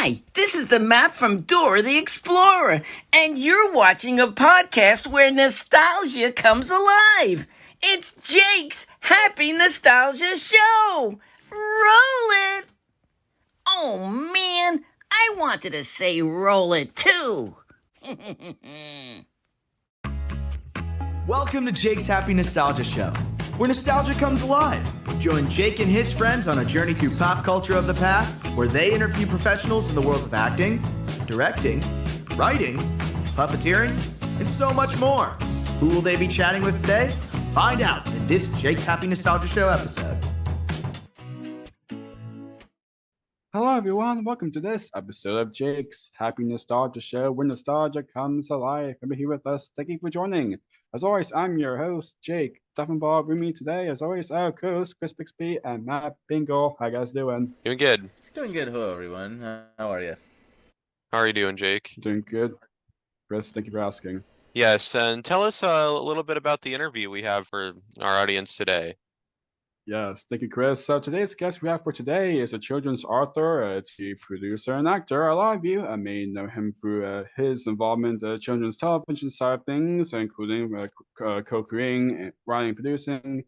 Hi, this is the map from Dora the Explorer, and you're watching a podcast where nostalgia comes alive. It's Jake's Happy Nostalgia Show. Roll it! Oh man, I wanted to say roll it too. Welcome to Jake's Happy Nostalgia Show, where nostalgia comes alive. Join Jake and his friends on a journey through pop culture of the past, where they interview professionals in the worlds of acting, directing, writing, puppeteering, and so much more. Who will they be chatting with today? Find out in this Jake's Happy Nostalgia Show episode. Hello everyone, welcome to this episode of Jake's Happy Nostalgia Show, where nostalgia comes alive. Come here with us. Thank you for joining. As always, I'm your host, Jake. Duff and Bob with me today, as always, our co-host, Chris Bixby and Matt Bingle. How you guys doing? Doing good. Doing good. Hello, everyone. How are you? How are you doing, Jake? Doing good. Chris, thank you for asking. Yes, and tell us a little bit about the interview we have for our audience today. Yes, thank you, Chris. So today's guest we have for today is a children's author, a TV producer, and actor. A lot of you may know him through his involvement in the children's television side of things, including co-creating, writing, and producing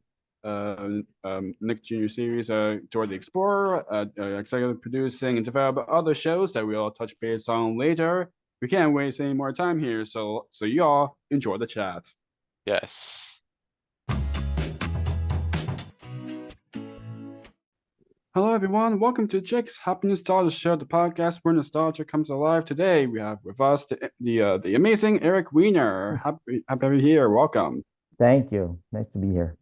Nick Jr. series, Dora the Explorer, executive producing, and develop other shows that we'll touch base on later. We can't waste any more time here, so y'all enjoy the chat. Yes. Hello, everyone. Welcome to Jake's Happy Nostalgia Show, the podcast where nostalgia comes alive. Today, we have with us the amazing Eric Weiner. Happy to be here. Welcome. Thank you. Nice to be here.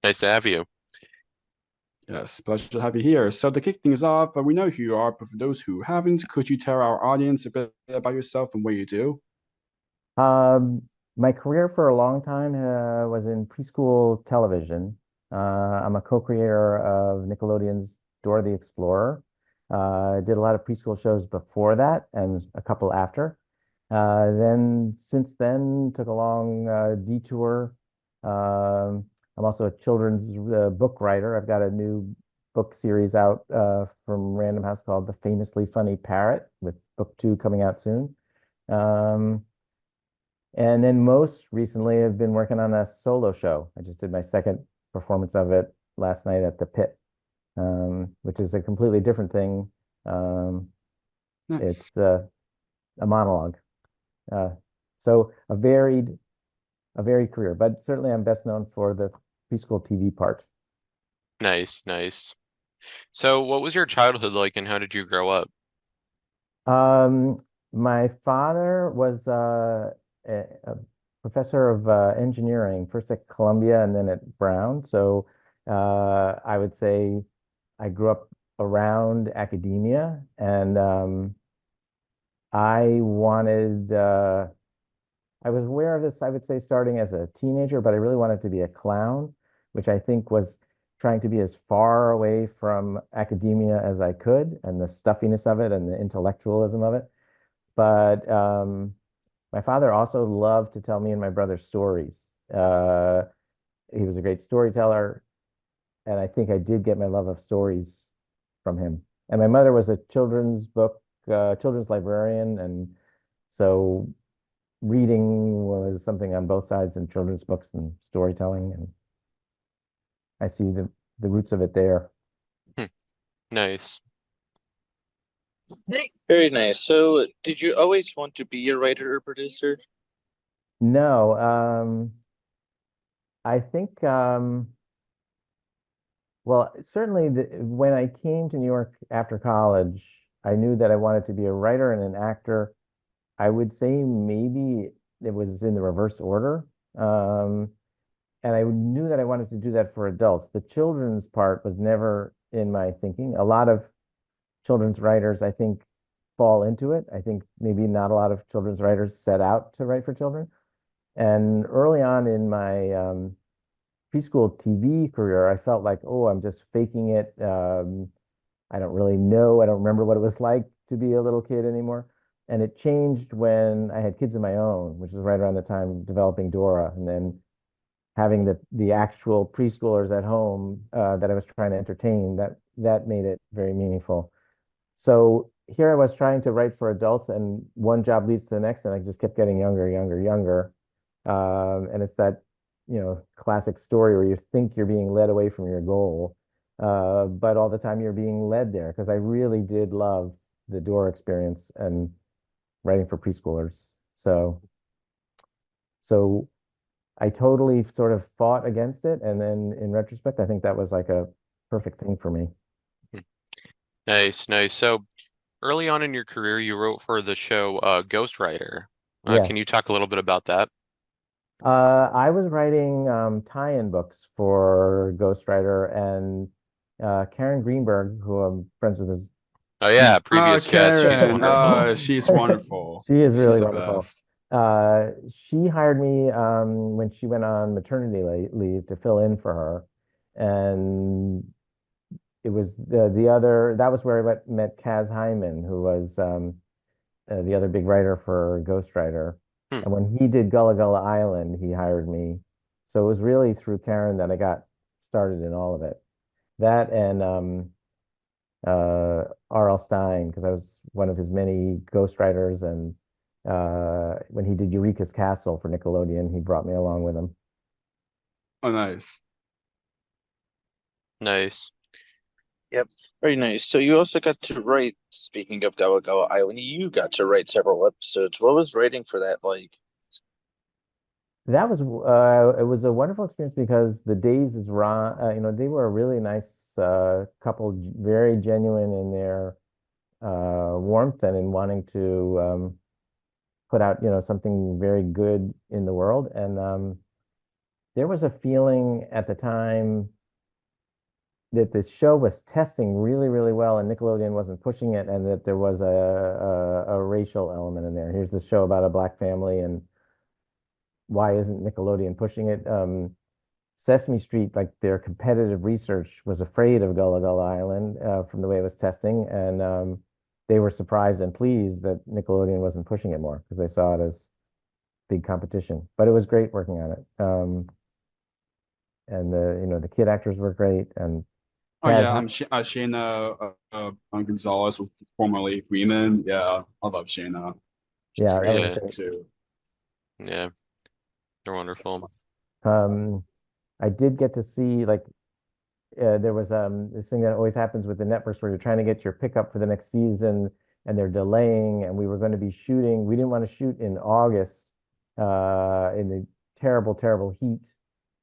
Nice to have you. Yes, pleasure to have you here. So to kick things off, we know who you are, but for those who haven't, could you tell our audience a bit about yourself and what you do? My career for a long time was in preschool television. I'm a co-creator of Nickelodeon's Dora the Explorer. Did a lot of preschool shows before that and a couple after. Since then, took a long detour. I'm also a children's book writer. I've got a new book series out from Random House called The Famously Funny Parrott, with book 2 coming out soon. And then most recently, I've been working on a solo show. I just did my second performance of it last night at the Pit, which is a completely different thing. Nice. It's a monologue. So a varied career, but certainly I'm best known for the preschool TV part. Nice, nice. So what was your childhood like and how did you grow up? My father was a professor of engineering, first at Columbia and then at Brown. So I would say I grew up around academia, and I was aware of this, I would say, starting as a teenager, but I really wanted to be a clown, which I think was trying to be as far away from academia as I could, and the stuffiness of it and the intellectualism of it. But my father also loved to tell me and my brother stories. He was a great storyteller, and I think I did get my love of stories from him. And my mother was a children's librarian, and so reading was something on both sides in children's books and storytelling, and I see the roots of it there. Nice. Very nice. So, did you always want to be a writer or producer? No, I think, well, certainly when I came to New York after college, I knew that I wanted to be a writer and an actor. I would say maybe it was in the reverse order. And I knew that I wanted to do that for adults. The children's part was never in my thinking. A lot of children's writers, I think, fall into it. I think maybe not a lot of children's writers set out to write for children. And early on in my preschool TV career, I felt like, oh, I'm just faking it. I don't really know. I don't remember what it was like to be a little kid anymore. And it changed when I had kids of my own, which was right around the time developing Dora, and then having the actual preschoolers at home that I was trying to entertain. That made it very meaningful. So here I was trying to write for adults, and one job leads to the next, and I just kept getting younger, younger, younger. And it's that, classic story where you think you're being led away from your goal, but all the time you're being led there, because I really did love the Dora experience and writing for preschoolers. So I totally sort of fought against it, and then in retrospect, I think that was like a perfect thing for me. Nice, nice. So early on in your career, you wrote for the show Ghostwriter. Yeah. Can you talk a little bit about that? I was writing tie-in books for Ghostwriter, and Karen Greenberg, who I'm friends with, Oh yeah, previous guest. She's Karen, wonderful. she's wonderful. she is really She's the wonderful. best. She hired me when she went on maternity leave to fill in for her, and it was that was where I met Kaz Hyman, who was the other big writer for Ghostwriter. Hmm. And when he did Gullah Gulla Island, he hired me. So it was really through Karen that I got started in all of it. That and R.L. Stine, because I was one of his many ghostwriters. And when he did Eureka's Castle for Nickelodeon, he brought me along with him. Oh, nice. Nice. Yep, very nice. So you also got to write, speaking of Gulla Gulla Island, you got to write several episodes. What was writing for that like? That was it was a wonderful experience because the Days is Ron, they were a really nice couple, very genuine in their warmth and in wanting to put out, something very good in the world. And there was a feeling at the time that the show was testing really, really well, and Nickelodeon wasn't pushing it, and that there was a racial element in there. Here's this show about a black family, and why isn't Nickelodeon pushing it? Sesame Street, like their competitive research, was afraid of Gullah Gulla Island from the way it was testing, and they were surprised and pleased that Nickelodeon wasn't pushing it more because they saw it as big competition. But it was great working on it. And the kid actors were great, and Oh Kaz yeah, Hy- Shayna Gonzalez, formerly Freeman. Yeah, I love Shayna. She's yeah, that was Yeah. great. too. Yeah, they're wonderful. I did get to see, like, there was this thing that always happens with the networks where you're trying to get your pickup for the next season, and they're delaying, and we were going to be shooting. We didn't want to shoot in August in the terrible, terrible heat,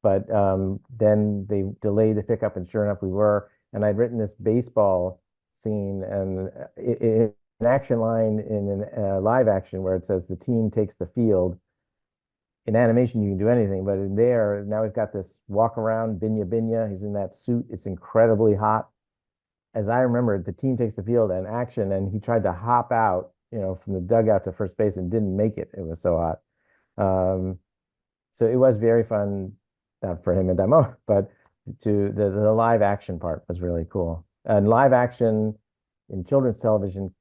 but then they delayed the pickup, and sure enough, we were. And I'd written this baseball scene, and an action line in live action where it says the team takes the field. In animation, you can do anything, but in there, now we've got this walk around, Binyah. He's in that suit. It's incredibly hot. As I remember, the team takes the field and action, and he tried to hop out, from the dugout to first base and didn't make it. It was so hot. So it was very fun, not for him at that moment, but to the live action part was really cool. And live action in children's television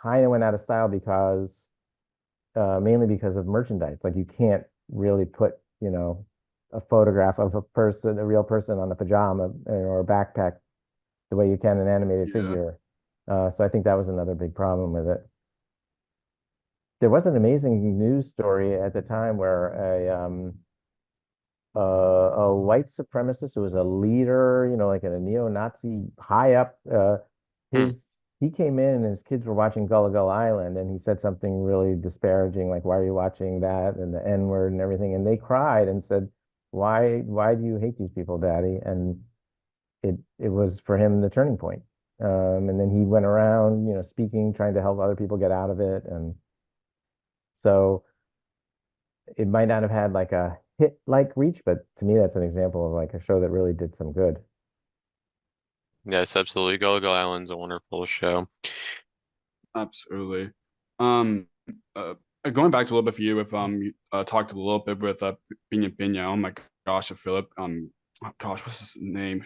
kind of went out of style because mainly because of merchandise. Like you can't really put, a photograph of a real person on a pajama or a backpack the way you can an animated Yeah. figure. So I think that was another big problem with it. There was an amazing news story at the time where a white supremacist who was a leader, like in a neo-Nazi high up, he came in and his kids were watching Gullah Gulla Island, and he said something really disparaging, like, why are you watching that? And the N-word and everything. And they cried and said, why do you hate these people, Daddy? And it was for him the turning point. And then he went around, speaking, trying to help other people get out of it. And so it might not have had like a hit-like reach, but to me, that's an example of like a show that really did some good. Yes, absolutely. Gullah Gulla Island's a wonderful show. Absolutely. Um, going back to a little bit for you, if you talked a little bit with Binyah. Oh my gosh, Philip. Gosh, what's his name?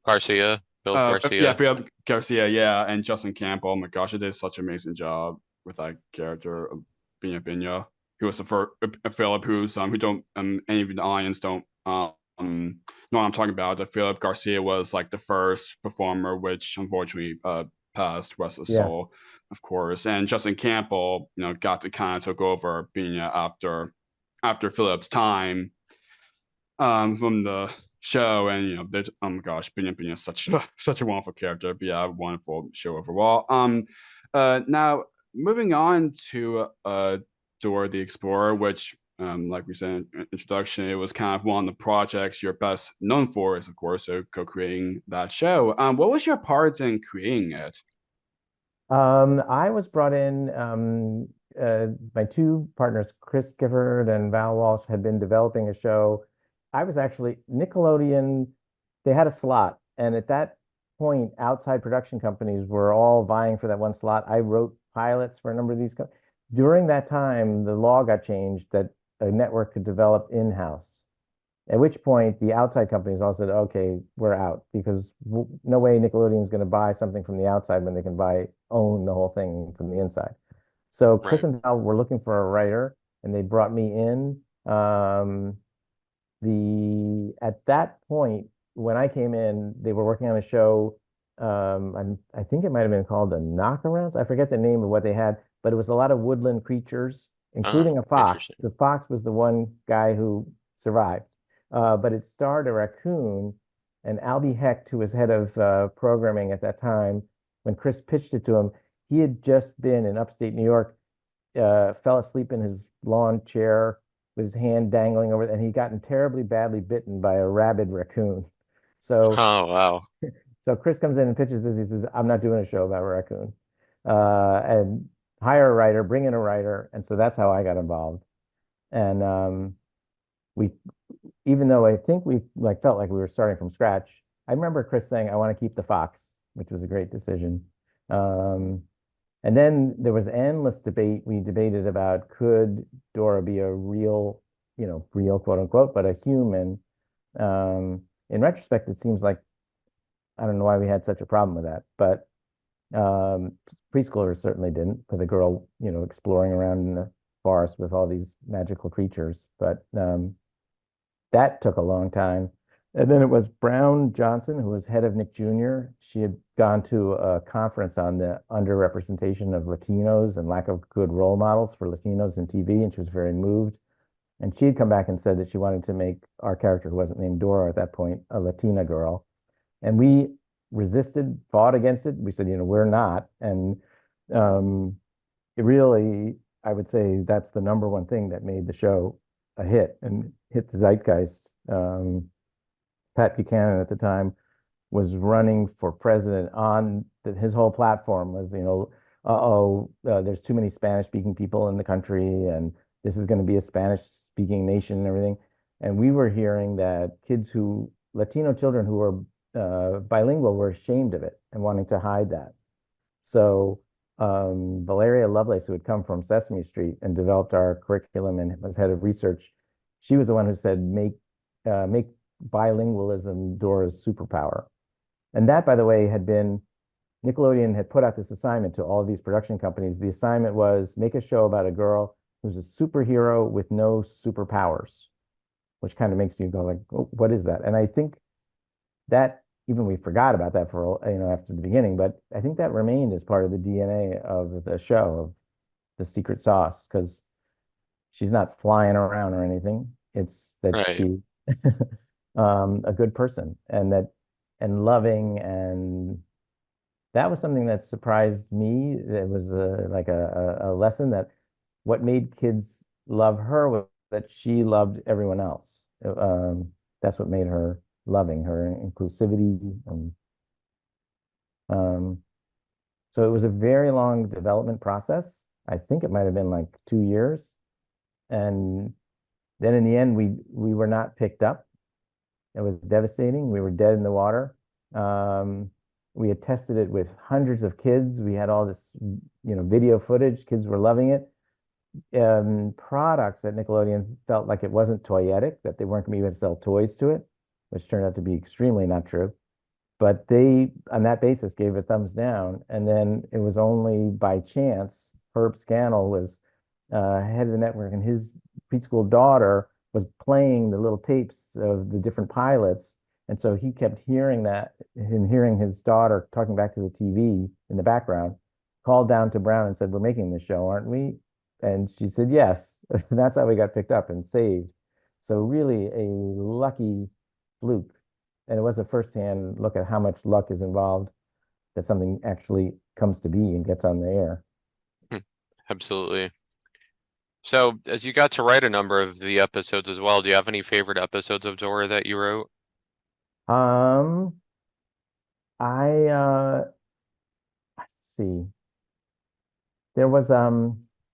Garcia, Philip Garcia. Yeah, Philip Garcia. Yeah, and Justin Campbell. Oh my gosh, they did such an amazing job with that character of Binyah. Who was the first Philip, who's who don't any of the audience don't know what I'm talking about. Philip Garcia was like the first performer, which unfortunately passed, rest his Yes. soul, of course. And Justin Campbell, got to kind of took over Binyah after Philip's time from the show, and oh my gosh, Binyah is such a wonderful character. But yeah, wonderful show overall. Now moving on to Dora the Explorer, which like we said in introduction, it was kind of one of the projects you're best known for, is of course co-creating that show. What was your part in creating it? I was brought in. My two partners, Chris Gifford and Val Walsh, had been developing a show. I was actually Nickelodeon. They had a slot, and at that point, outside production companies were all vying for that one slot. I wrote pilots for a number of these. During that time, the law got changed that a network could develop in-house. At which point, the outside companies all said, "Okay, we're out," because no way Nickelodeon is going to buy something from the outside when they can own the whole thing from the inside. So Chris Right. and Val were looking for a writer, and they brought me in. At that point, when I came in, they were working on a show. I think it might have been called the Knockarounds. I forget the name of what they had, but it was a lot of woodland creatures, including a fox. Interesting. The fox was the one guy who survived. But it starred a raccoon, and Albie Hecht, who was head of programming at that time, when Chris pitched it to him, he had just been in upstate New York, fell asleep in his lawn chair with his hand dangling over it, and he'd gotten terribly badly bitten by a rabid raccoon. So, Oh, wow. so Chris comes in and pitches this. He says, "I'm not doing a show about a raccoon," and hire a writer, bring in a writer, and so that's how I got involved. And we even though I think we felt like we were starting from scratch, I remember Chris saying, "I want to keep the fox," which was a great decision. And then there was endless debate. We debated about, could Dora be a real, real quote unquote, but a human. In retrospect, it seems like I don't know why we had such a problem with that, but preschoolers certainly didn't, with a girl, exploring around in the forest with all these magical creatures. But that took a long time. And then it was Brown Johnson, who was head of Nick Jr. She had gone to a conference on the underrepresentation of Latinos and lack of good role models for Latinos in TV, and she was very moved. And she had come back and said that she wanted to make our character, who wasn't named Dora at that point, a Latina girl. And we resisted, fought against it. We said, we're not. And it really, I would say that's the number one thing that made the show a hit and hit the zeitgeist. Pat Buchanan at the time was running for president on his whole platform was, there's too many Spanish speaking people in the country, and this is going to be a Spanish speaking nation and everything. And we were hearing that Latino children who were bilingual were ashamed of it and wanting to hide that. So Valeria Lovelace, who had come from Sesame Street and developed our curriculum and was head of research, she was the one who said, make bilingualism Dora's superpower. And that, by the way, Nickelodeon had put out this assignment to all of these production companies. The assignment was, make a show about a girl who's a superhero with no superpowers, which kind of makes you go like, oh, what is that? And I think that even we forgot about that for, after the beginning, but I think that remained as part of the DNA of the show, of the secret sauce, because she's not flying around or anything. It's that Right. she's a good person and loving, and that was something that surprised me. It was like a lesson that what made kids love her was that she loved everyone else. That's what made her loving, her inclusivity. So it was a very long development process. I think it might have been like 2 years. And then in the end, we were not picked up. It was devastating. We were dead in the water. We had tested it with hundreds of kids. We had all this, video footage. Kids were loving it. Products at Nickelodeon felt like it wasn't toyetic, that they weren't going to be able to sell toys to it, which turned out to be extremely not true. But they, on that basis, gave it thumbs down. And then it was only by chance, Herb Scannell was head of the network, and his preschool daughter was playing the little tapes of the different pilots. And so he kept hearing that and hearing his daughter talking back to the TV in the background, called down to Brown and said, "We're making this show, aren't we?" And she said, "Yes." And that's how we got picked up and saved. So really a lucky fluke. And it was a firsthand look at how much luck is involved that something actually comes to be and gets on the air. Absolutely. So, as you got to write a number of the episodes as well, do you have any favorite episodes of Dora that you wrote? Um, let's see. There was I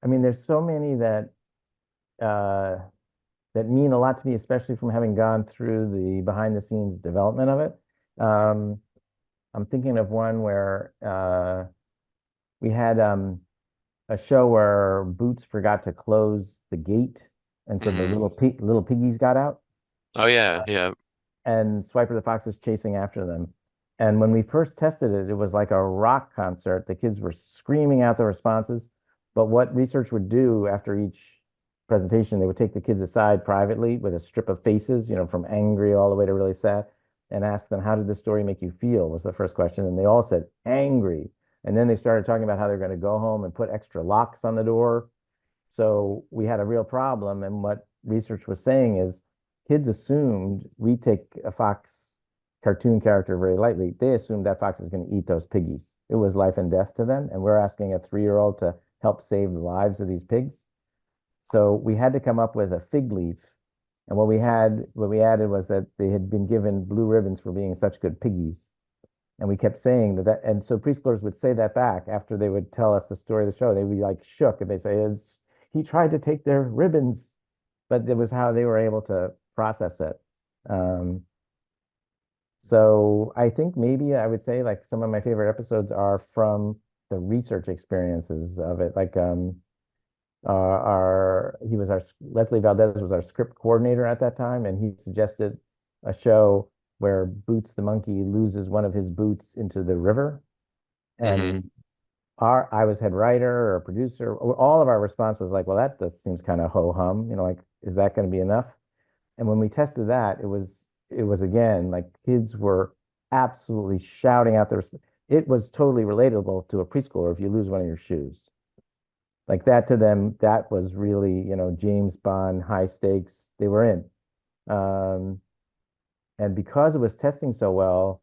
mean, there's so many uh that mean a lot to me, especially from having gone through the behind the scenes development of it. I'm thinking of one where we had a show where Boots forgot to close the gate, and so the Mhm. little piggies got out, Oh yeah, yeah. and Swiper the Fox is chasing after them. And when we first tested it, it was like a rock concert. The kids were screaming out the responses. But what research would do after each presentation, they would take the kids aside privately with a strip of faces, from angry all the way to really sad, and ask them, "How did the story make you feel?" was the first question. And they all said, "Angry." And then they started talking about how they're going to go home and put extra locks on the door. So we had a real problem. And what research was saying is kids assumed we take a fox cartoon character very lightly. They assumed that fox is going to eat those piggies. It was life and death to them. And we're asking a 3-year-old to help save the lives of these pigs. So we had to come up with a fig leaf. And what we added was that they had been given blue ribbons for being such good piggies. And we kept saying that, and so preschoolers would say that back after they would tell us the story of the show. They would be like shook and they say, he tried to take their ribbons, but it was how they were able to process it. So I think maybe I would say like some of my favorite episodes are from the research experiences of it. Like Leslie Valdez was our script coordinator at that time, and he suggested a show where Boots the monkey loses one of his boots into the river. And I was head writer or producer. All of our response was like, well, that seems kind of ho-hum, like, is that going to be enough? And when we tested that, it was again, like kids were absolutely shouting out it was totally relatable to a preschooler if you lose one of your shoes. Like that to them, that was really, James Bond, high stakes, they were in. And because it was testing so well,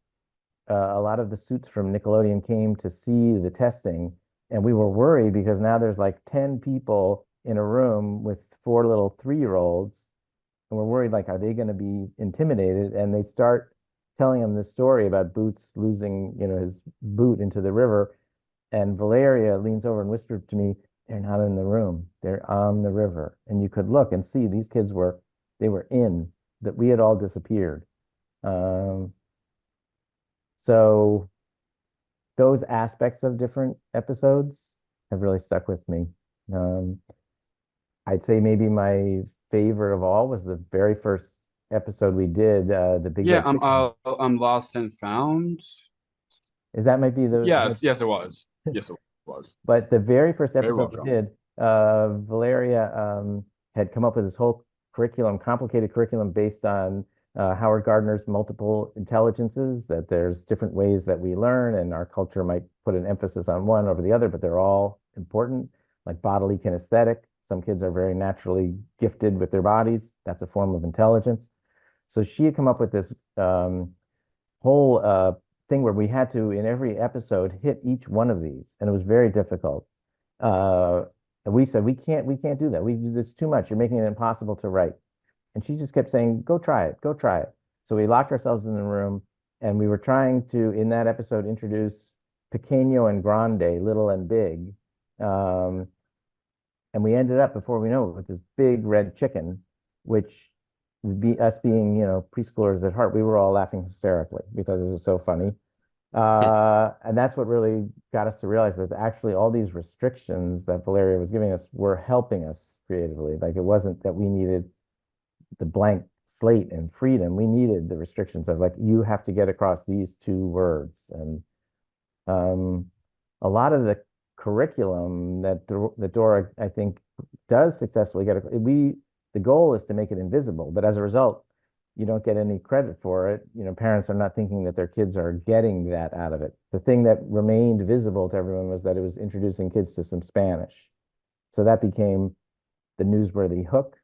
a lot of the suits from Nickelodeon came to see the testing, and we were worried because now there's like 10 people in a room with 4 little 3-year-olds, and we're worried, like, are they going to be intimidated? And they start telling them the story about Boots losing, his boot into the river, and Valeria leans over and whispered to me, "They're not in the room. They're on the river." And you could look and see these kids were in, that we had all disappeared. So those aspects of different episodes have really stuck with me. I'd say maybe my favorite of all was the very first episode we did, the Big Yeah, Red Chicken. I'm lost and found. Is that might be Yes, it was. Yes, it was. But the very first Very well episode we done. did, Valeria had come up with this whole complicated curriculum based on Howard Gardner's multiple intelligences, that there's different ways that we learn, and our culture might put an emphasis on one over the other, but they're all important, like bodily kinesthetic. Some kids are very naturally gifted with their bodies. That's a form of intelligence. So she had come up with this whole thing where we had to, in every episode, hit each one of these, and it was very difficult. And we said, we can't do that. It's too much. You're making it impossible to write. And she just kept saying, "Go try it, go try it." So we locked ourselves in the room, and we were trying to, in that episode, introduce Pequeño and Grande, little and big. And we ended up, before we know it, with this big red chicken, which us being, preschoolers at heart, we were all laughing hysterically because it was so funny. And that's what really got us to realize that actually all these restrictions that Valeria was giving us were helping us creatively. Like it wasn't that we needed the blank slate and freedom. We needed the restrictions of like, you have to get across these 2 words. And a lot of the curriculum that Dora, I think, does successfully get. The goal is to make it invisible, but as a result, you don't get any credit for it. Parents are not thinking that their kids are getting that out of it. The thing that remained visible to everyone was that it was introducing kids to some Spanish. So that became the newsworthy hook.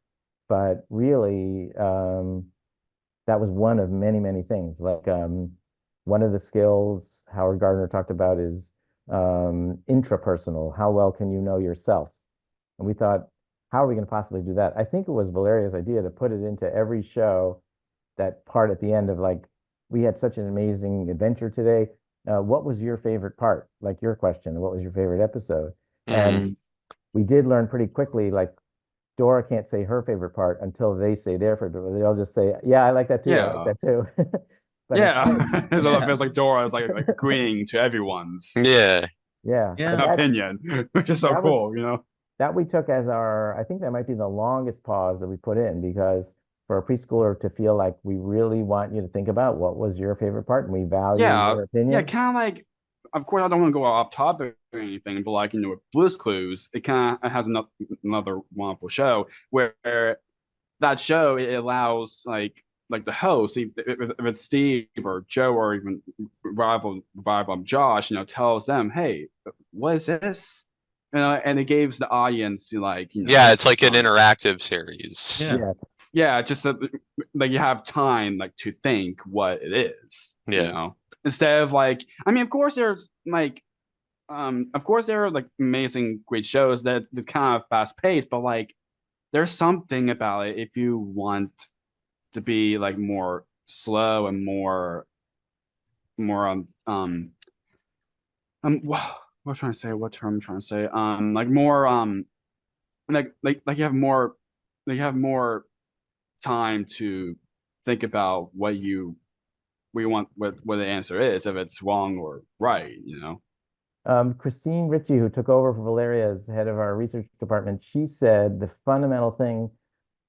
But really, that was one of many, many things. Like one of the skills Howard Gardner talked about is intrapersonal. How well can you know yourself? And we thought, how are we going to possibly do that? I think it was Valeria's idea to put it into every show, that part at the end of like, we had such an amazing adventure today. What was your favorite part? Like your question, what was your favorite episode? And we did learn pretty quickly, like Dora can't say her favorite part until they say their favorite. They all just say, yeah, I like that too. I like that too. But yeah. It's like Dora is like agreeing to everyone's yeah. opinion, which is so cool, That we took as I think that might be the longest pause that we put in, because for a preschooler to feel like we really want you to think about what was your favorite part and we value your opinion. Yeah, kind of like, of course, I don't want to go off topic or anything, but like, with Blue's Clues, it has another wonderful show where that show, it allows like the host, if it's Steve or Joe or even rival Josh, tells them, hey, what is this? And it gives the audience it's like an interactive series. Yeah, just like you have time to think what it is. Instead of of course there's of course there are amazing great shows that is kind of fast paced, but there's something about it if you want to be more slow and more what term I'm trying to say, more you have more time to think about what you want, what the answer is, if it's wrong or right. Christine Ritchie, who took over for Valeria as head of our research department, she said the fundamental thing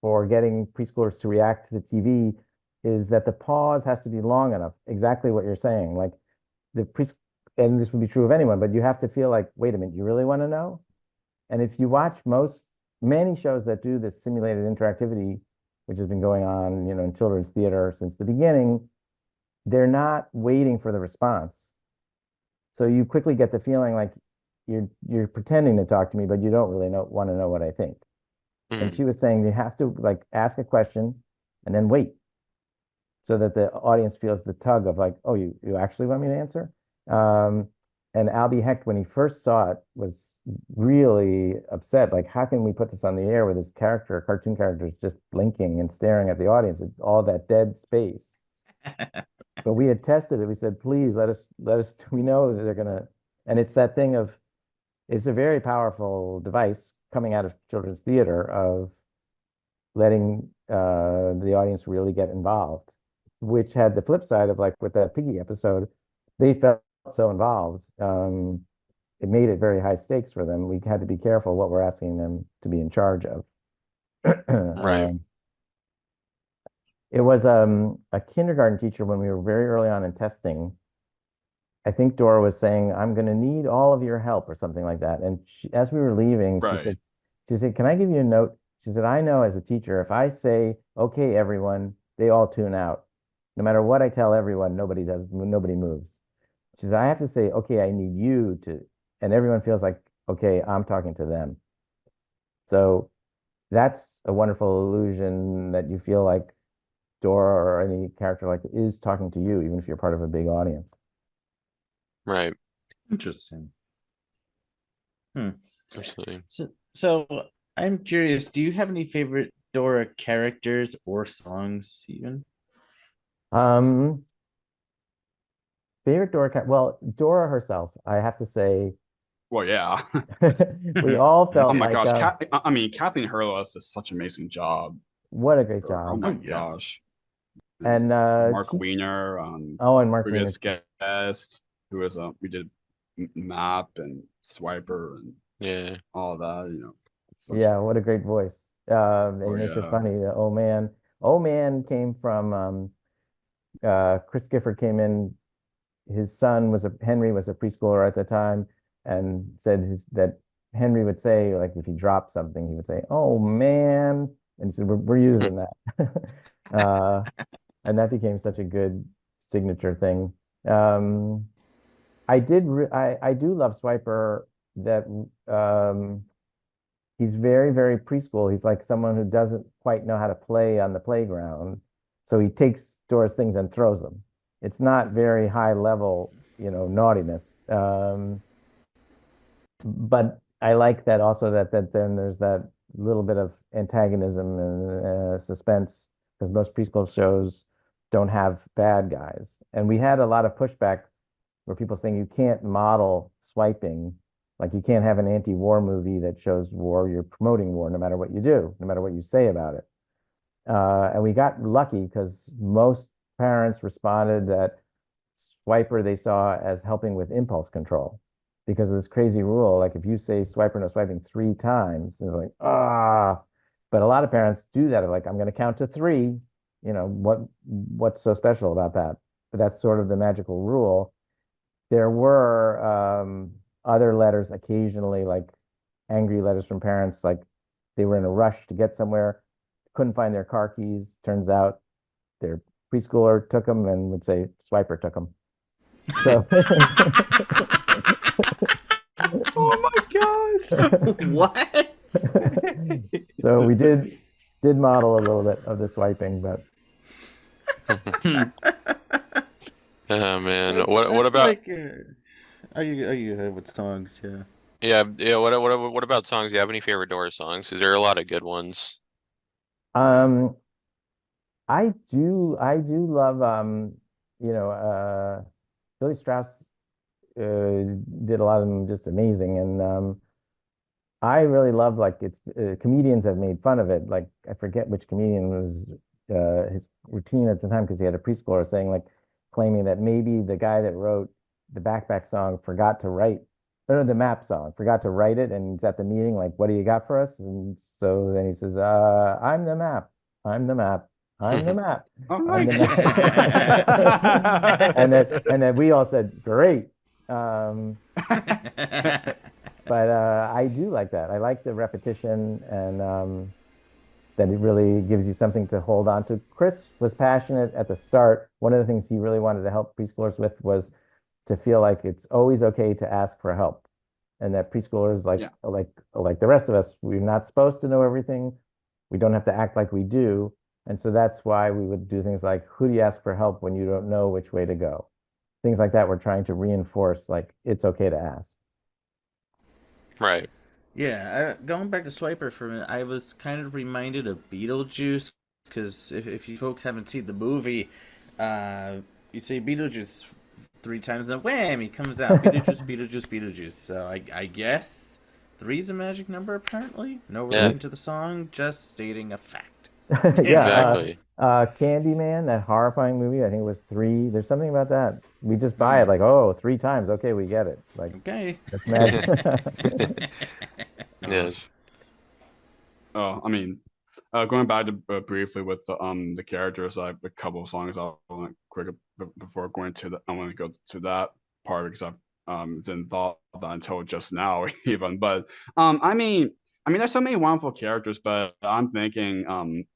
for getting preschoolers to react to the TV is that the pause has to be long enough. Exactly what you're saying. Like and this would be true of anyone, but you have to feel like, wait a minute, you really want to know? And if you watch many shows that do this simulated interactivity, which has been going on, in children's theater since the beginning, they're not waiting for the response. So you quickly get the feeling like you're pretending to talk to me, but you don't really want to know what I think. And she was saying you have to ask a question and then wait, so that the audience feels the tug of oh, you actually want me to answer? And Albie Hecht, when he first saw it, was really upset. Like, how can we put this on the air with this cartoon characters just blinking and staring at the audience, at all that dead space? But we had tested it. We said, please let us, we know that they're gonna, and it's that thing of, it's a very powerful device coming out of children's theater of letting the audience really get involved, which had the flip side of with that Piggy episode, they felt so involved. It made it very high stakes for them. We had to be careful what we're asking them to be in charge of. Right. It was a kindergarten teacher when we were very early on in testing. I think Dora was saying, I'm going to need all of your help or something like that. And as we were leaving, she said, can I give you a note? She said, I know as a teacher, if I say, okay, everyone, they all tune out. No matter what I tell everyone, nobody moves. She said, I have to say, okay, I need you to, and everyone feels like, okay, I'm talking to them. So that's a wonderful illusion that you feel like Dora or any character is talking to you, even if you're part of a big audience. Right. Interesting. Absolutely. So I'm curious, do you have any favorite Dora characters or songs even? Favorite Dora, well, Dora herself, I have to say. Well, yeah. We all felt oh my gosh, Kathleen Hurlis does such an amazing job. What a great job. Oh my gosh. And Mark Weiner, and Mark previous guest, who was we did Map and Swiper and all that, what a great voice. It makes it funny. Oh man came from Chris Gifford came in. His son Henry was a preschooler at the time, and said that Henry would say, if he dropped something, he would say, oh man, and he said, we're using that. uh, and that became such a good signature thing. I do love Swiper that he's very, very preschool. He's like someone who doesn't quite know how to play on the playground. So he takes Dora's things and throws them. It's not very high level, naughtiness. But I like that also that then there's that little bit of antagonism and suspense because most preschool shows don't have bad guys. And we had a lot of pushback where people saying you can't model swiping, like you can't have an anti-war movie that shows war. You're promoting war no matter what you do, no matter what you say about it. And we got lucky because most parents responded that Swiper they saw as helping with impulse control because of this crazy rule. Like if you say Swiper no swiping 3 times, it's like, ah. But a lot of parents do that. Like, I'm going to count to 3. What's so special about that? But that's sort of the magical rule. There were other letters occasionally, like angry letters from parents, like they were in a rush to get somewhere, couldn't find their car keys. Turns out their preschooler took them and would say Swiper took them. So Oh my gosh. What? so we did model a little bit of the swiping, but Oh man, That's- what that's about like, are you with songs? Yeah. yeah, what about songs? Do you have any favorite Dora songs? Is there a lot of good ones? um I do love Billy Strauss did a lot of them just amazing, and I really love like it's comedians have made fun of it. Like I forget which comedian was his routine at the time because he had a preschooler saying like claiming that maybe the guy that wrote the backpack song forgot to write or the map song forgot to write it, and he's at the meeting like, what do you got for us? And so then he says, I'm the map, I'm the map, I'm the map, Oh my I'm the god. map. And then we all said great. But I do like that. I like the repetition and that it really gives you something to hold on to. Chris was passionate at the start. One of the things he really wanted to help preschoolers with was to feel like it's always okay to ask for help, and that preschoolers Yeah. like the rest of us, we're not supposed to know everything. We don't have to act like we do. And so that's why we would do things like, who do you ask for help when you don't know which way to go? Things like that. We're trying to reinforce like it's okay to ask. Right. Yeah, going back to Swiper for a minute, I was kind of reminded of Beetlejuice because if you folks haven't seen the movie, you say Beetlejuice 3 times, then wham, he comes out Beetlejuice, Beetlejuice, Beetlejuice. So I guess 3's a magic number apparently. No Yeah. relation to the song, just stating a fact. Yeah, Exactly. Candyman, that horrifying movie, I think it was 3. There's something about that. We just buy it like, oh, 3 times. Okay, we get it. Like Okay. that's magic. Yes. Oh, I mean, going back to briefly with the characters, like a couple of songs I'll want quick before going to the I want to go to that part because I didn't thought that until just now even. But I mean, there's so many wonderful characters, but I'm thinking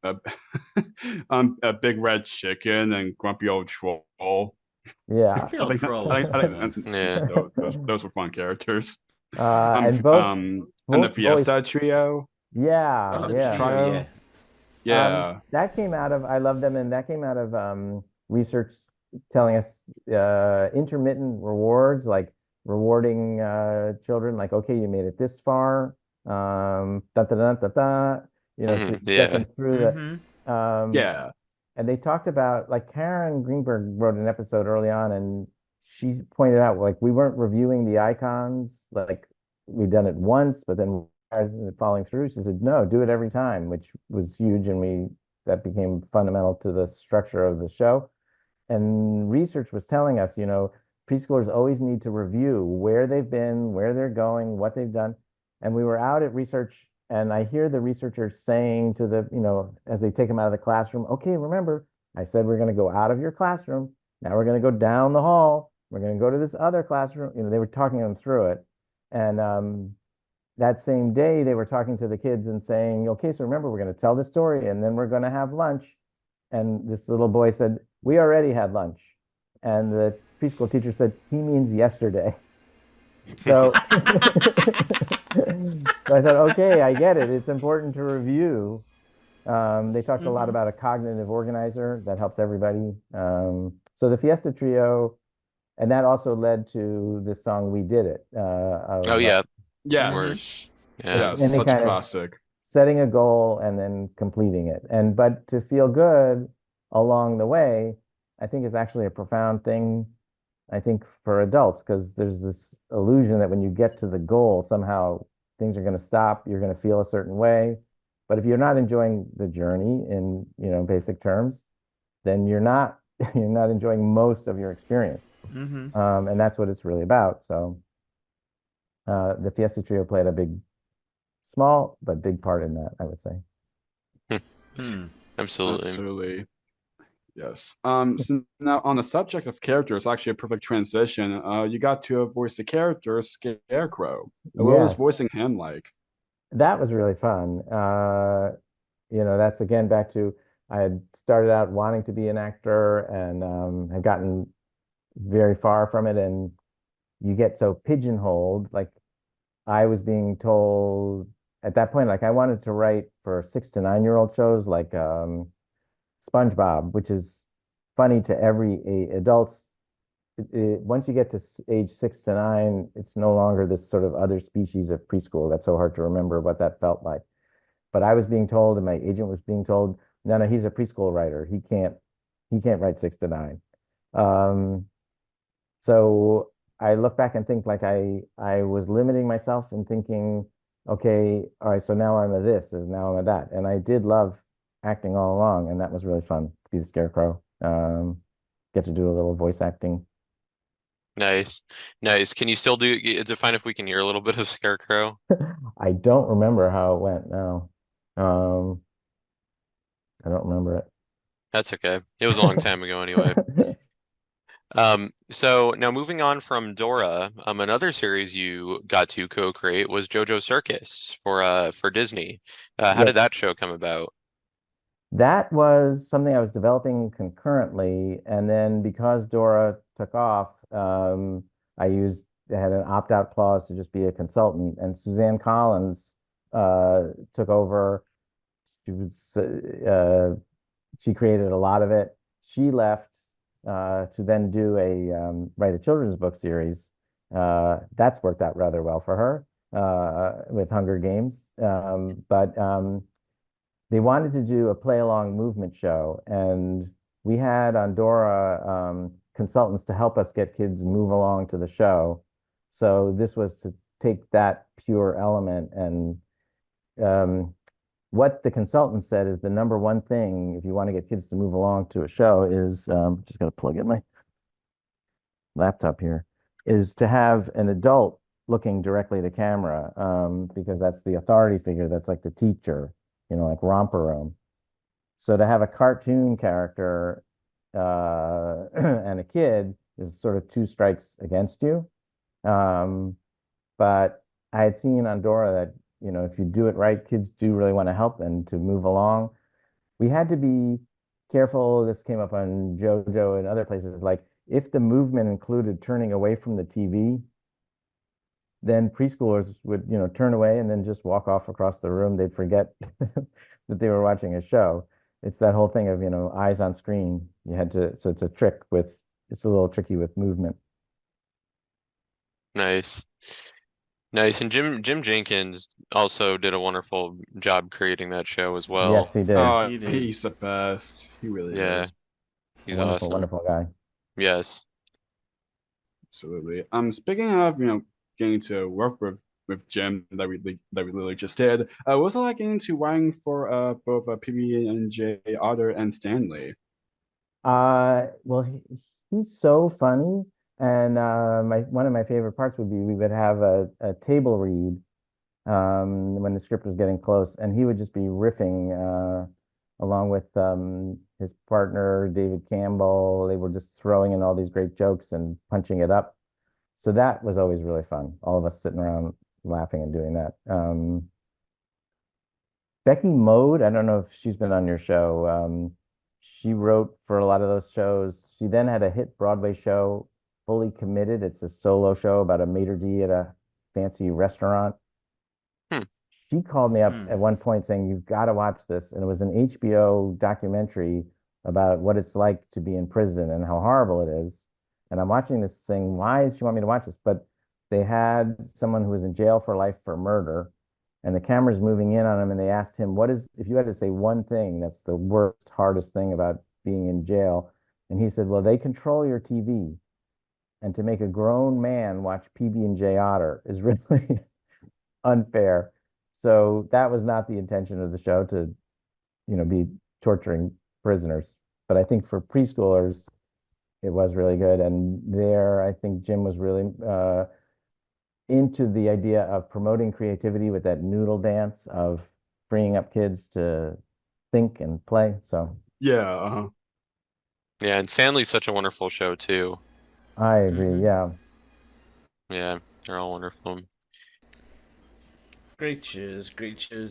a Big Red Chicken and Grumpy Old Troll. Yeah. Feel troll I is think fun. Yeah. those were fun characters. And both And the both voice Fiesta Trio. yeah, Oh, the yeah. trio, Trio. yeah. That came out of, I love them, and that came out of research telling us intermittent rewards, like rewarding children, like, okay, you made it this far, da da da da da, to Mhm, get yeah. them through Mhm. the Yeah. and they talked about like Karen Greenberg wrote an episode early on, and she pointed out like we weren't reviewing the icons, like we'd done it once, but then following through, she said, no, do it every time, which was huge, and that became fundamental to the structure of the show. And research was telling us, preschoolers always need to review where they've been, where they're going, what they've done. And we were out at research, and I hear the researchers saying to the, as they take them out of the classroom, okay, remember, I said we're going to go out of your classroom. Now we're going to go down the hall. We're going to go to this other classroom. They were talking them through it. And that same day, they were talking to the kids and saying, okay, so remember, we're going to tell the story and then we're going to have lunch. And this little boy said, "We already had lunch." And the preschool teacher said, "He means yesterday." So, so I thought, okay, I get it. It's important to review. They talked a lot about a cognitive organizer that helps everybody. So the Fiesta Trio, and that also led to this song "We Did It." Oh yeah, Yes. yeah. Any Such a kind of classic. setting a goal and then completing it. But to feel good along the way, I think is actually a profound thing, I think, for adults, because there's this illusion that when you get to the goal, somehow things are going to stop, you're going to feel a certain way. But if you're not enjoying the journey in, basic terms, then you're not enjoying most of your experience. And that's what it's really about. So the Fiesta Trio played a small but big part in that, I would say. Absolutely. Absolutely. Yes. So now on the subject of characters, actually a perfect transition. You got to voice the character Scarecrow. What was Yes. voicing him like? That was really fun. That's again back to I had started out wanting to be an actor and had gotten very far from it, and you get so pigeonholed. Like I was being told at that point, like I wanted to write for 6 to 9-year-old shows like SpongeBob, which is funny to every adults. Once you get to age 6 to 9, it's no longer this sort of other species of preschool. That's so hard to remember what that felt like. But I was being told, and my agent was being told, no, he's a preschool writer. He can't write 6 to 9. So I look back and think like I was limiting myself and thinking, okay, all right, so now I'm a this, and now I'm a that. And I did love acting all along, and that was really fun to be the Scarecrow. Get to do a little voice acting. Nice. Can you still do? Is it fine if we can hear a little bit of Scarecrow? I don't remember how it went now. I don't remember it. That's okay. It was a long time ago anyway. So now moving on from Dora, another series you got to co-create was JoJo Circus for Disney. How did that show come about? That was something I was developing concurrently, and then because Dora took off, I had an opt-out clause to just be a consultant, and Suzanne Collins took over. She created a lot of it. She left to then write a children's book series. That's worked out rather well for her with Hunger Games, but they wanted to do a play-along movement show, and we had on Dora consultants to help us get kids move along to the show. So this was to take that pure element, and what the consultant said is the number one thing if you want to get kids to move along to a show is just got to plug in my laptop here, is to have an adult looking directly to camera, because that's the authority figure, that's like the teacher, like Romper Room. So to have a cartoon character and a kid is sort of 2 strikes against you. But I had seen on Dora that, if you do it right, kids do really want to help and to move along. We had to be careful. This came up on JoJo and other places. Like if the movement included turning away from the TV, then preschoolers would, turn away and then just walk off across the room. They'd forget that they were watching a show. It's that whole thing of, eyes on screen. So it's a little tricky with movement. Nice. And Jim Jinkins also did a wonderful job creating that show as well. Yes, he did. Oh, he did. he's the best. He really is. He's wonderful, awesome. wonderful guy. Yes. Absolutely. Speaking of, getting to work with Jim that we literally just did, what was it like getting to writing for both PB&J Otter and Stanley? Well, he's so funny, and one of my favorite parts would be we would have a table read when the script was getting close, and he would just be riffing along with his partner David Campbell. They were just throwing in all these great jokes and punching it up. So that was always really fun. All of us sitting around laughing and doing that. Becky Mode, I don't know if she's been on your show. She wrote for a lot of those shows. She then had a hit Broadway show, Fully Committed. It's a solo show about a maitre d' at a fancy restaurant. Hmm. She called me up at one point saying, "You've got to watch this." And it was an HBO documentary about what it's like to be in prison and how horrible it is. And I'm watching this saying, why does she want me to watch this? But they had someone who was in jail for life for murder, and the camera's moving in on him, and they asked him, what is, if you had to say one thing that's the worst, hardest thing about being in jail? And he said, well, they control your TV. And to make a grown man watch PB&J Otter is really unfair. So that was not the intention of the show, to, be torturing prisoners. But I think for preschoolers, it was really good. And there, I think Jim was really into the idea of promoting creativity with that noodle dance of freeing up kids to think and play. So Yeah. Yeah, and Stanley's such a wonderful show too. I agree. Yeah. Yeah, they're all wonderful. Great shows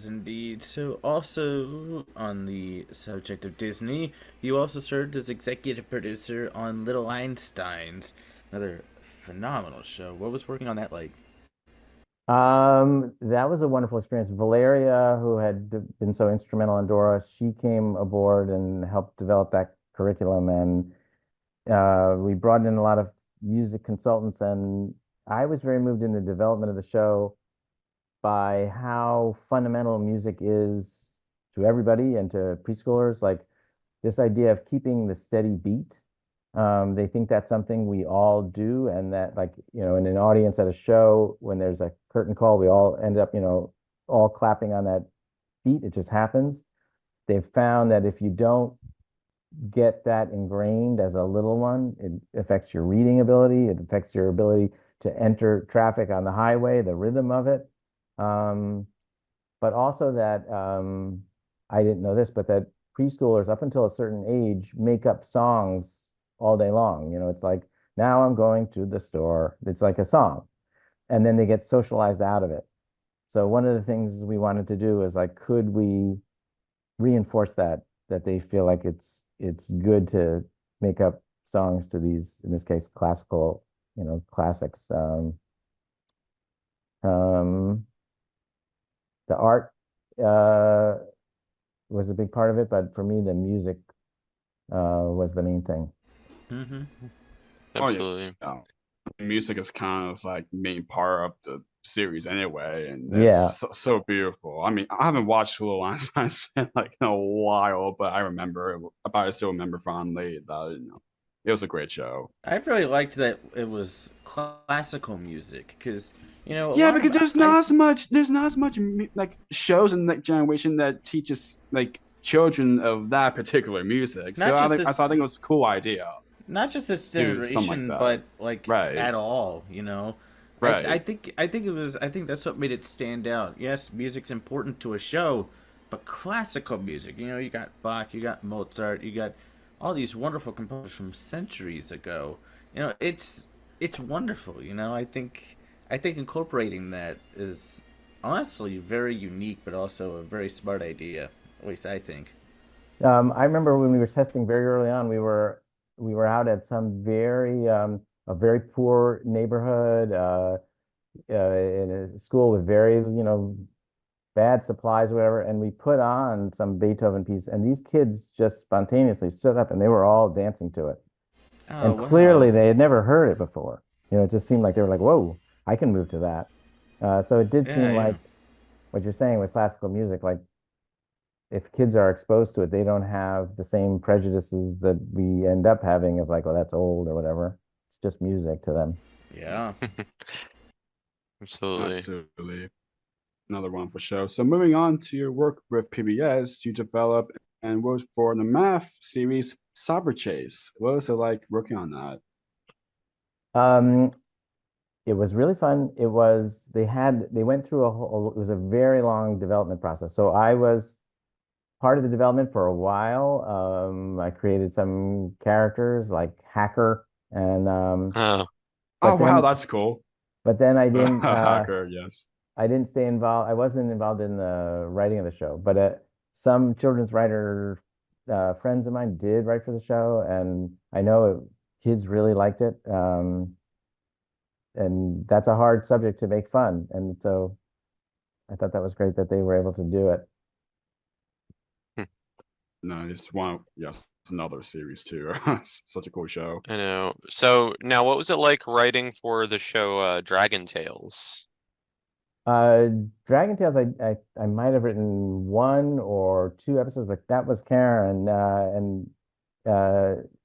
indeed. So, also on the subject of Disney, you also served as executive producer on Little Einsteins, another phenomenal show. What was working on that like? That was a wonderful experience. Valeria, who had been so instrumental in Dora, she came aboard and helped develop that curriculum. And we brought in a lot of music consultants, and I was very moved in the development of the show by how fundamental music is to everybody and to preschoolers. Like this idea of keeping the steady beat. They think that's something we all do, and that, like, in an audience at a show, when there's a curtain call, we all end up, all clapping on that beat. It just happens. They've found that if you don't get that ingrained as a little one, it affects your reading ability. It affects your ability to enter traffic on the highway, the rhythm of it. But also that, I didn't know this, but that preschoolers up until a certain age make up songs all day long. It's like, now I'm going to the store. It's like a song. And then they get socialized out of it. So one of the things we wanted to do is, like, could we reinforce that they feel like it's good to make up songs to these, in this case, classical, classics. The art was a big part of it, but for me, the music was the main thing. Mm-hmm. Absolutely. Music is kind of like main part of the series anyway, and Yeah. it's so beautiful. I mean, I haven't watched Little Einsteins in like in a while, but I still remember fondly that it was a great show. I really liked that it was classical music because Yeah, because there's not as much like shows in that generation that teaches like children of that particular music. So I think it was a cool idea. Not just this Do something generation, like but that. like Right. at all. Right. I think that's what made it stand out. Yes, music's important to a show, but classical music. You got Bach, you got Mozart, you got all these wonderful composers from centuries ago. It's wonderful. I think incorporating that is honestly very unique, but also a very smart idea. At least I think. I remember when we were testing very early on, we were out at some a very poor neighborhood, in a school with very, bad supplies or whatever, and we put on some Beethoven piece, and these kids just spontaneously stood up and they were all dancing to it. Oh, And wow. clearly they had never heard it before. It just seemed like they were like, whoa, I can move to that. So it did Yeah, seem yeah. like what you're saying with classical music, like, if kids are exposed to it, they don't have the same prejudices that we end up having of like, well, that's old or whatever. It's just music to them. Yeah. Absolutely. Absolutely. Another one for show. So moving on to your work with PBS, you developed and wrote for the math series Cyberchase. What was it like working on that? It was really fun. They went through it was a very long development process. So I was part of the development for a while. I created some characters like Hacker and Oh, Oh, wow, then- that's cool. but then I didn't Hacker, yes. I didn't stay involved. I wasn't involved in the writing of the show, but some children's writer friends of mine did write for the show, and I know kids really liked it. And that's a hard subject to make fun. And so I thought that was great that they were able to do it. No, it's yes, it's another series too. Such a cool show. I know. So now, what was it like writing for the show Dragon Tales? Dragon Tales, I might have written 1 or 2 episodes, but that was Karen, and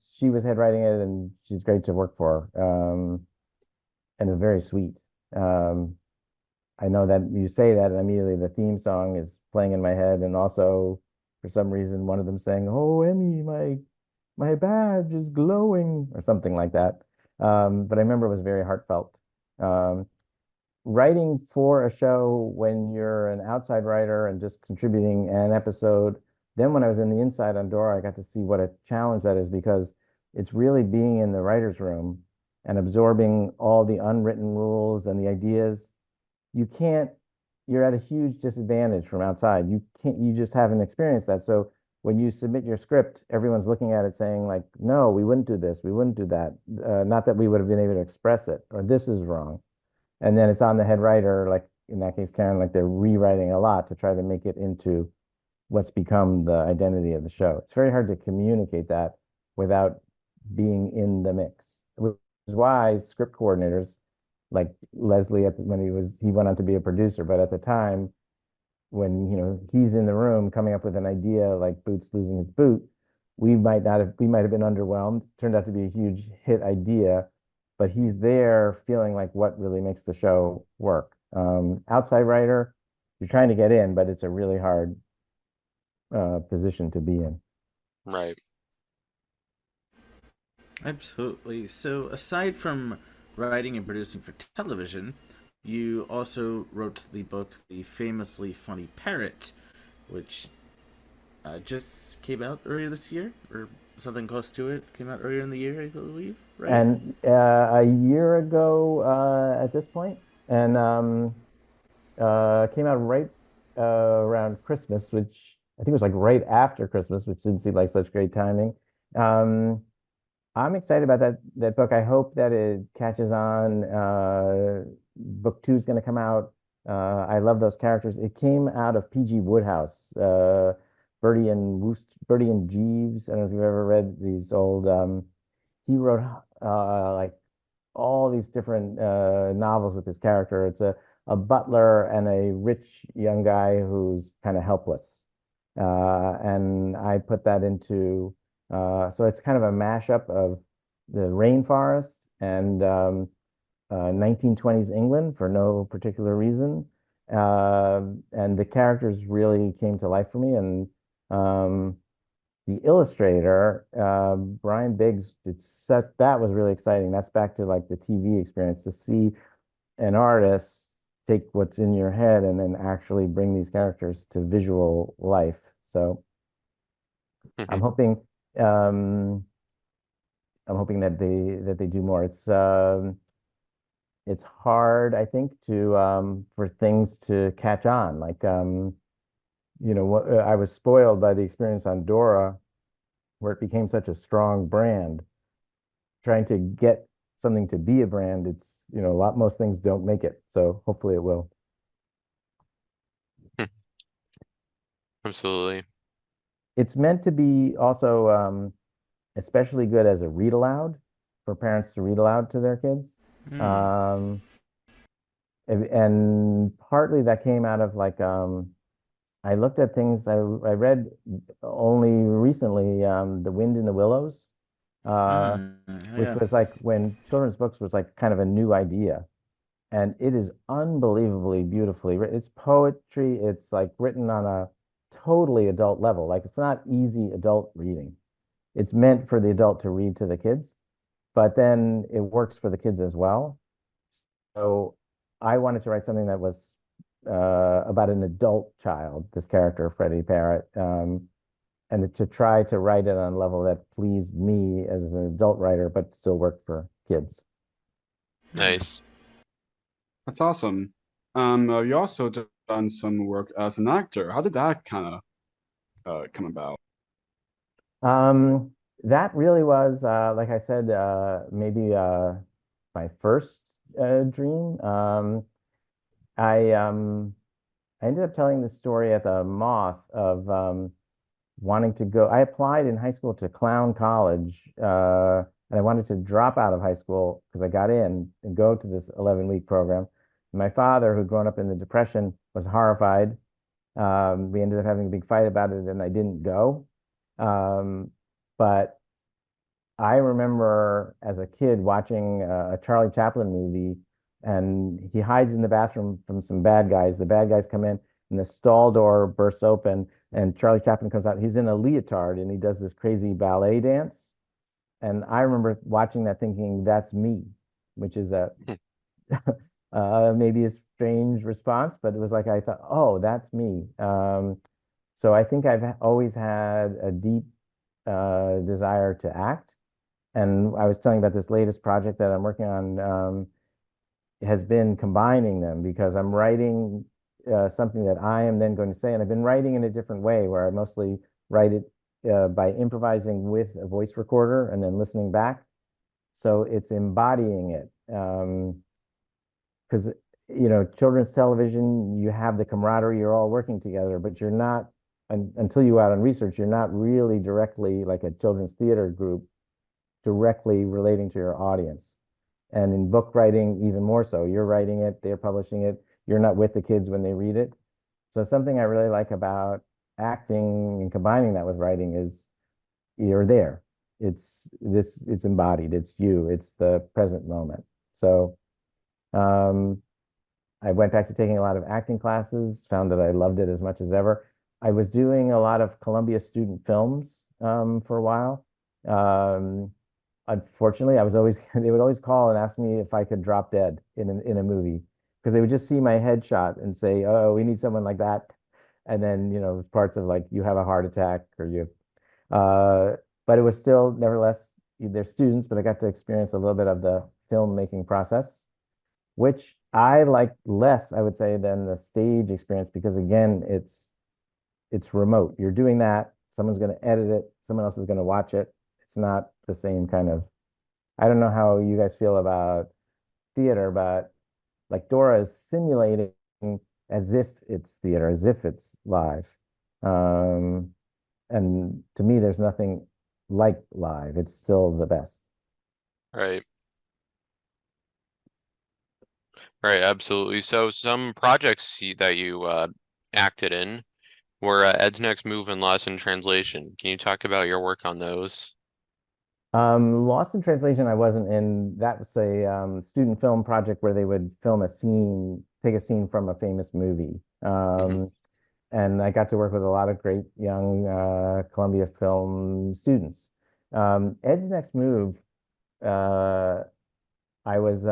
she was head writing it, and she's great to work for, and is very sweet. I know that you say that, and immediately the theme song is playing in my head, and also for some reason one of them saying, "Oh, Emmy, my badge is glowing," or something like that. But I remember it was very heartfelt. Writing for a show when you're an outside writer and just contributing an episode. Then when I was in the inside on Dora, I got to see what a challenge that is, because it's really being in the writer's room and absorbing all the unwritten rules and the ideas. You're at a huge disadvantage from outside. You just haven't experienced that. So when you submit your script, everyone's looking at it saying like, no, we wouldn't do this, we wouldn't do that. Not that we would have been able to express it, or this is wrong. And then it's on the head writer, like in that case, Karen, like they're rewriting a lot to try to make it into what's become the identity of the show. It's very hard to communicate that without being in the mix, which is why script coordinators like Leslie, when he went on to be a producer, but at the time when he's in the room coming up with an idea like Boots losing his boot, we might have been underwhelmed. Turned out to be a huge hit idea, but he's there feeling like what really makes the show work. Outside writer, you're trying to get in, but it's a really hard position to be in. Right. Absolutely. So aside from writing and producing for television, you also wrote the book The Famously Funny Parrott, which just came out earlier this year, or something close to it. Came out earlier in the year, I believe, right? And a year ago at this point, and came out right around Christmas, which I think was like right after Christmas, which didn't seem like such great timing. I'm excited about that book. I hope that it catches on. Book 2 is going to come out. I love those characters. It came out of P.G. Wodehouse, Bertie and Jeeves. I don't know if you've ever read these old. He wrote like all these different novels with this character. It's a butler and a rich young guy who's kind of helpless, and I put that into. So it's kind of a mashup of the rainforest and 1920s England for no particular reason. And the characters really came to life for me. And the illustrator, Brian Biggs, that was really exciting. That's back to like the TV experience, to see an artist take what's in your head and then actually bring these characters to visual life. So I'm hoping that they do more. It's hard, I think, to for things to catch on. Like I was spoiled by the experience on Dora, where it became such a strong brand. Trying to get something to be a brand, it's most things don't make it. So hopefully it will. Absolutely. It's meant to be also especially good as a read aloud, for parents to read aloud to their kids. And partly that came out of like I looked at things I read only recently, The Wind in the Willows, which was like when children's books was like kind of a new idea. And it is unbelievably beautifully written. It's poetry. It's like written on a totally adult level. Like it's not easy adult reading. It's meant for the adult to read to the kids, but then it works for the kids as well. So I wanted to write something that was about an adult child, this character, Freddie Parrott, and to try to write it on a level that pleased me as an adult writer, but still worked for kids. Nice. That's awesome. You also done some work as an actor. How did that kind of come about? That really was, like I said, maybe my first dream. I I ended up telling the story at the Moth of wanting to go. I applied in high school to clown college, and I wanted to drop out of high school because I got in and go to this 11-week program. My father, who'd grown up in the Depression, was horrified. We ended up having a big fight about it, and I didn't go. But I remember as a kid watching a Charlie Chaplin movie, and he hides in the bathroom from some bad guys. The bad guys come in, and the stall door bursts open, and Charlie Chaplin comes out. He's in a leotard, and he does this crazy ballet dance. And I remember watching that thinking, that's me, which is a maybe a strange response, but it was like I thought, oh, that's me. So I think I've always had a deep desire to act. And I was telling you about this latest project that I'm working on has been combining them because I'm writing something that I am then going to say, and I've been writing in a different way where I mostly write it by improvising with a voice recorder and then listening back. So it's embodying it. Because children's television, you have the camaraderie, you're all working together, but you're not until you go out on research, you're not really directly like a children's theater group directly relating to your audience. And in book writing, even more so, you're writing it, they're publishing it, you're not with the kids when they read it. So something I really like about acting and combining that with writing is you're there. It's embodied, it's you, it's the present moment. So I went back to taking a lot of acting classes, found that I loved it as much as ever. I was doing a lot of Columbia student films for a while. Unfortunately, I was always they would always call and ask me if I could drop dead in a movie because they would just see my headshot and say, "Oh, we need someone like that," and then it was parts of like you have a heart attack or you. Uh, but it was still nevertheless they're students, but I got to experience a little bit of the filmmaking process, which I like less, I would say, than the stage experience because again, it's remote. You're doing that, someone's going to edit it, someone else is going to watch it. It's not the same kind of, I don't know how you guys feel about theater, but like Dora is simulating as if it's theater, as if it's live. Um, and to me, there's nothing like live. It's still the best. Right. Right, absolutely. So some projects that you acted in were Ed's Next Move and Lost in Translation. Can you talk about your work on those? Lost in Translation, I wasn't in. That was a student film project where they would film a scene, take a scene from a famous movie. Hmm. And I got to work with a lot of great young Columbia film students. Ed's Next Move, uh, I was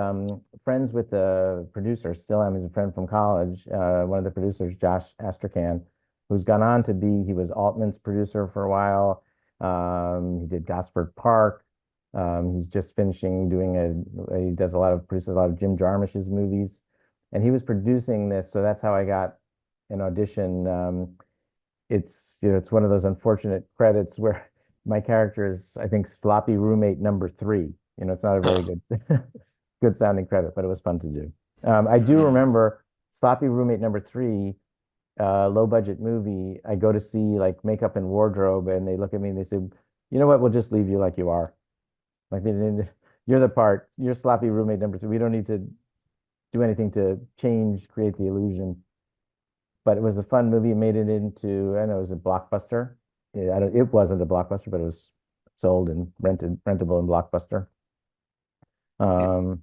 friends with the producer, still am, he's a friend from college, one of the producers, Josh Astrachan, who's gone on to be, he was Altman's producer for a while. He did Gosford Park. He's just finishing doing he does produces a lot of Jim Jarmusch's movies. And he was producing this, so that's how I got an audition. It's one of those unfortunate credits where my character is, I think, sloppy roommate number three. It's not a very Huh. good good sounding credit, but it was fun to do. I do Mhm. remember sloppy roommate number three, low budget movie. I go to see like makeup and wardrobe, and they look at me and they say, "You know what? We'll just leave you like you are. Like you're the part. You're sloppy roommate number three. We don't need to do anything to create the illusion." But it was a fun movie. It made it into, I know it was a blockbuster. It wasn't a blockbuster, but it was sold and rentable in Blockbuster. Um,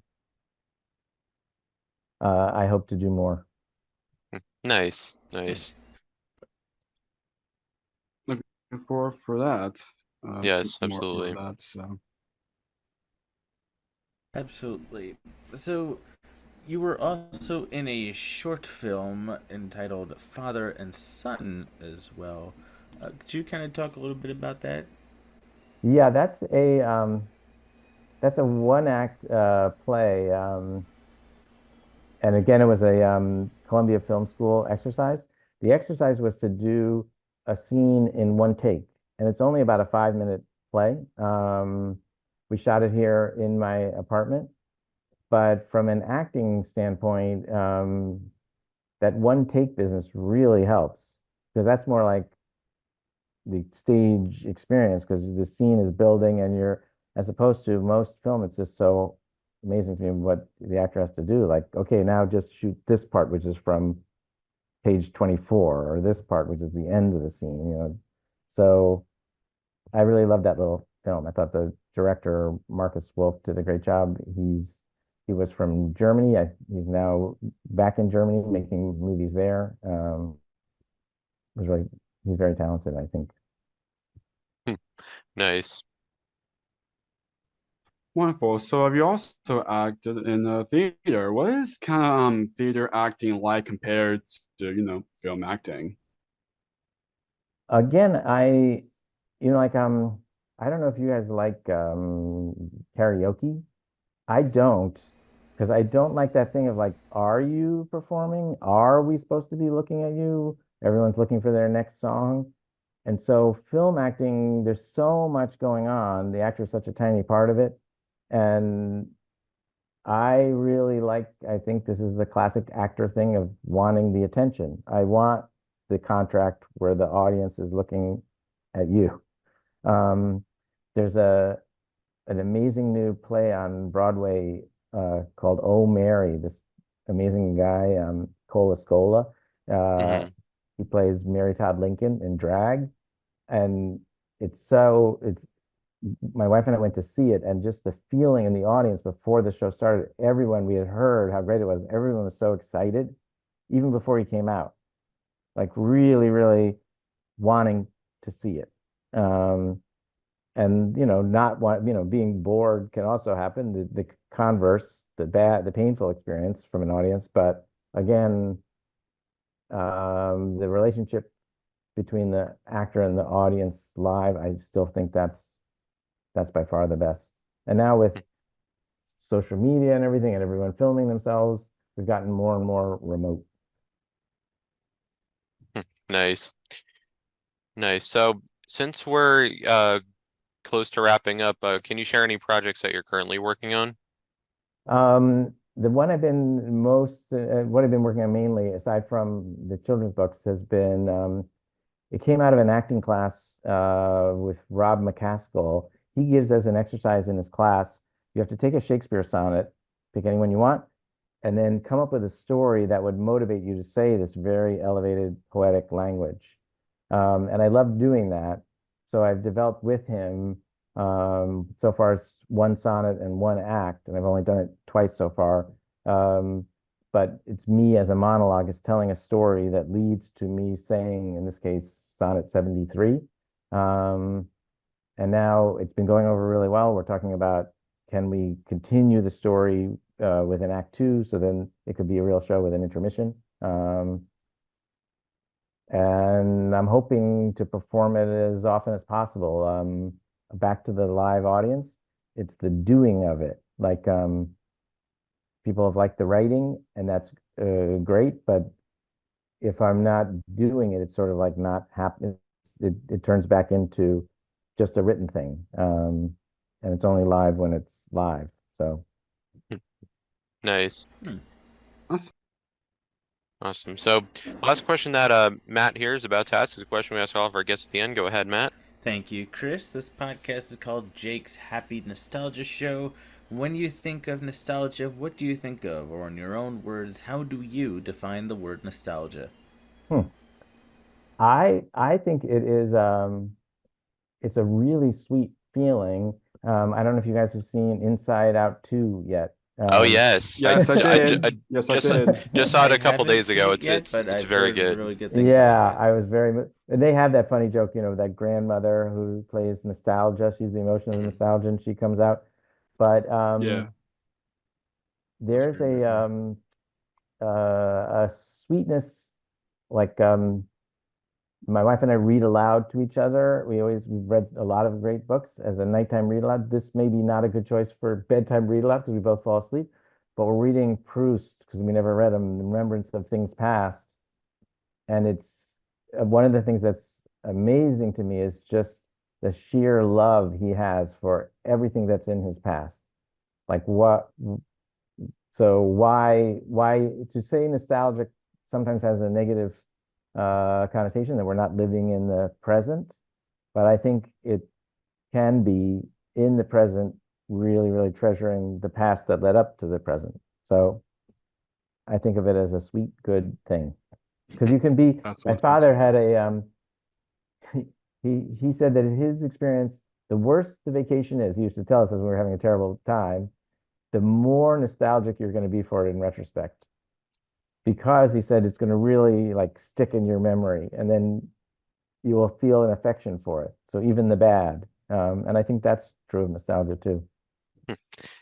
I hope to do more. Nice, nice. Looking for that. Yes, More absolutely. about that. So Absolutely. So, you were also in a short film entitled Father and Son as well. Could you kind of talk a little bit about that? Yeah, that's a one act play. And again, it was a Columbia Film School exercise. The exercise was to do a scene in one take. and it's only about a 5-minute play. We shot it here in my apartment, but from an acting standpoint, that one take business really helps because that's more like the stage experience because the scene is building and you're, as opposed to most film, it's just so amazing to me what the actor has to do. Like, okay, now just shoot this part, which is from page 24, or this part, which is the end of the scene, you know. So I really love that little film. I thought the director, Marcus Wolf, did a great job. He was from Germany. He's now back in Germany making movies there. He's very talented, I think. Nice. Wonderful. So have you also acted in a theater? What is kind of theater acting like compared to, film acting? Again, like I don't know if you guys like karaoke. I don't, because I don't like that thing of like, are you performing? Are we supposed to be looking at you? Everyone's looking for their next song. And so film acting, there's so much going on. The actor is such a tiny part of it. And I think this is the classic actor thing of wanting the attention. I want the contract where the audience is looking at you. There's an amazing new play on Broadway called Oh Mary. This amazing guy, Cola Scola. Mhm. He plays Mary Todd Lincoln in drag, and it's my wife and I went to see it, and just the feeling in the audience before the show started, everyone, we had heard how great it was. Everyone was so excited, even before he came out, like really, really wanting to see it. And not want, being bored can also happen. The converse, the painful experience from an audience. But again, the relationship between the actor and the audience live, I still think that's by far the best. And now with social media and everything, and everyone filming themselves, we've gotten more and more remote. Nice. Nice. So since we're close to wrapping up, can you share any projects that you're currently working on? The one what I've been working on mainly, aside from the children's books, has been, it came out of an acting class with Rob McCaskill. He gives as an exercise in his class, you have to take a Shakespeare sonnet, pick anyone you want, and then come up with a story that would motivate you to say this very elevated poetic language. And I love doing that. So I've developed with him, so far it's one sonnet and one act, and I've only done it twice so far. But it's me as a monologue, is telling a story that leads to me saying, in this case, sonnet 73. And now it's been going over really well. We're talking about, can we continue the story with an act 2? So then it could be a real show with an intermission. And I'm hoping to perform it as often as possible. Back to the live audience, it's the doing of it. Like, people have liked the writing, and that's great. But if I'm not doing it, it's sort of like not happening. It turns back into just a written thing. And it's only live when it's live. So Nice. Awesome. Awesome. So last question that Matt here is about to ask is a question we ask all of our guests at the end. Go ahead, Matt. Thank you, Chris. This podcast is called Jake's Happy Nostalgia Show. When you think of nostalgia, what do you think of? Or in your own words, how do you define the word nostalgia? I think it is it's a really sweet feeling. I don't know if you guys have seen Inside Out 2 yet. Oh yes, Yes, I did. I Yes, I just did. just saw it I a couple haven't days seen ago. it yet, but It's I've very heard good. really good things Yeah, about it. I was and they have that funny joke, that grandmother who plays nostalgia. She's the emotion of Mhm. nostalgia, and she comes out. But Yeah. there's very good. a sweetness, like, my wife and I read aloud to each other. We've read a lot of great books as a nighttime read aloud. This may be not a good choice for bedtime read aloud because we both fall asleep, but we're reading Proust because we never read them, Remembrance of Things Past. And it's one of the things that's amazing to me is just the sheer love he has for everything that's in his past. Like so why to say nostalgic sometimes has a negative connotation that we're not living in the present, but I think it can be in the present, really, really treasuring the past that led up to the present. So I think of it as a sweet, good thing. Because you can be, my father had he said that in his experience, the worse the vacation is, he used to tell us as we were having a terrible time, the more nostalgic you're going to be for it in retrospect. Because he said it's going to really like stick in your memory, and then you will feel an affection for it. So even the bad. And I think that's true of nostalgia too.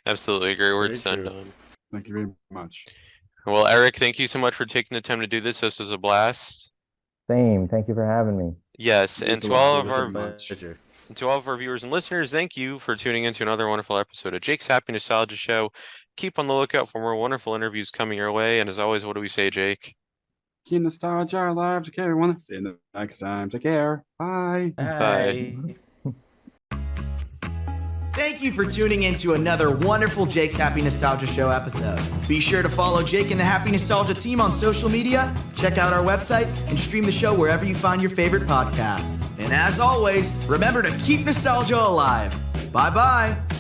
Absolutely agree. Word Very send true. on. Thank you very much. Well, Eric, thank you so much for taking the time to do this. This was a blast. Same. Thank you for having me. Yes, and Thanks a to lot. all It of was a our Pleasure. and to all of our viewers and listeners, thank you for tuning into another wonderful episode of Jake's Happy Nostalgia Show. Keep on the lookout for more wonderful interviews coming your way. And as always, what do we say, Jake? Keep nostalgia alive. Take care, everyone. See you next time. Take care. Bye. Bye. Thank you for tuning in to another wonderful Jake's Happy Nostalgia Show episode. Be sure to follow Jake and the Happy Nostalgia team on social media, check out our website, and stream the show wherever you find your favorite podcasts. And as always, remember to keep nostalgia alive. Bye-bye.